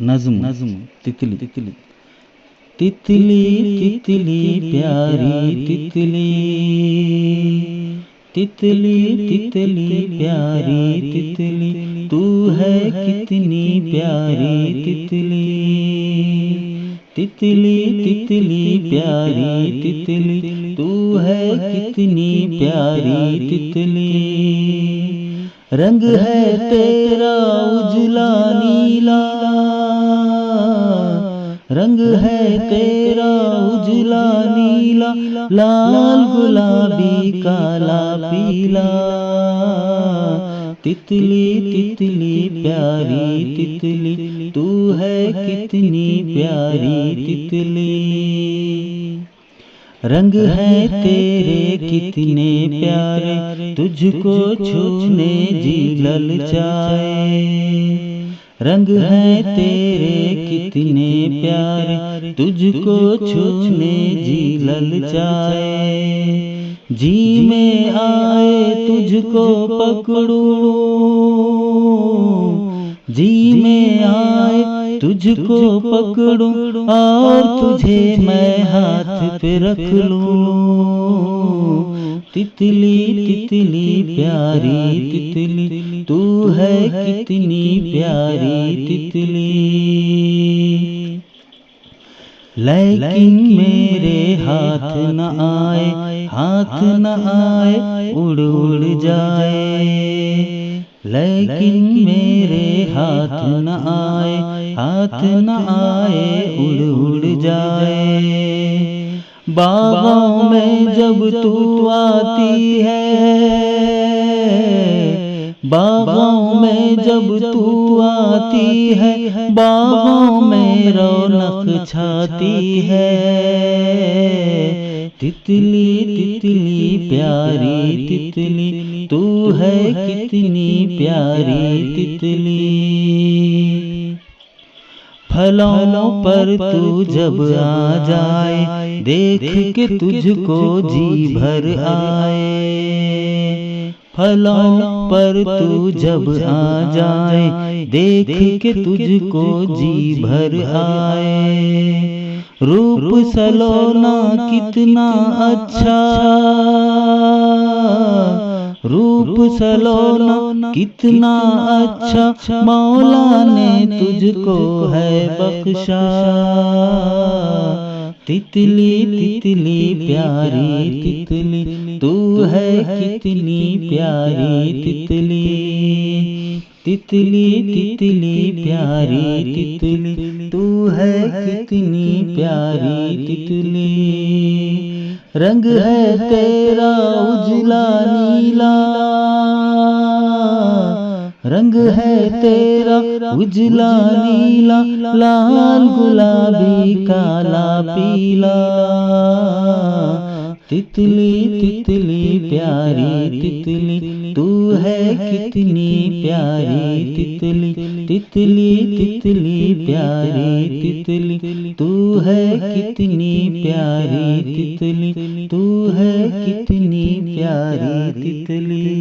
नज्म नज्म तितली तितली तितली तितली प्यारी तितली, तितली तितली प्यारी तितली, तू है कितनी प्यारी तितली। तितली तितली प्यारी तितली, तू है कितनी प्यारी तितली। रंग है तेरा उजला नीला, रंग है तेरा उजला नीला, लाल गुलाबी काला पीला। तितली तितली प्यारी तितली, तू है कितनी प्यारी तितली। रंग है तेरे कितने प्यारे, तुझको छूने जी ललचाए। रंग है तेरे कितने प्यारे, तुझको छूने जी ललचाए। जी में आए तुझको पकड़ूं, जी में आए तुझको पकड़ूं, और तुझे मैं हाथ पे रख लूं। तितली तितली प्यारी तितली, तू है कितनी प्यारी तितली। लेकिन मेरे हाथ न आए, हाथ न आए उड़ उड़ जाए। लेकिन मेरे हाथ न आए, हाथ न आए उड़ उड़ जाए। बागों में जब तू आती है, बागों में जब तू आती है, बागों में रौनक छाती है। तितली तितली प्यारी तितली, तू है कितनी प्यारी तितली। फलों पर तू जब आ जाए, देख के तुझको जी भर आए। फलों पर तू जब आ जाए, देख के तुझको जी भर आए। रूप सलोना कितना अच्छा, रूप सलोना कितना अच्छा, मौला ने तुझको है बख्शा। तितली तितली प्यारी तितली, तू है कितनी प्यारी तितली। तितली तितली प्यारी तितली, तू है कितनी प्यारी तितली। रंग है तेरा उजला नीला, रंग है तेरा उजला नीला, लाल गुलाबी काला पीला। तितली तितली प्यारी तितली, तू है कितनी प्यारी तितली। तितली तितली प्यारी तितली, तू है कितनी प्यारी तितली, तू है कितनी प्यारी तितली।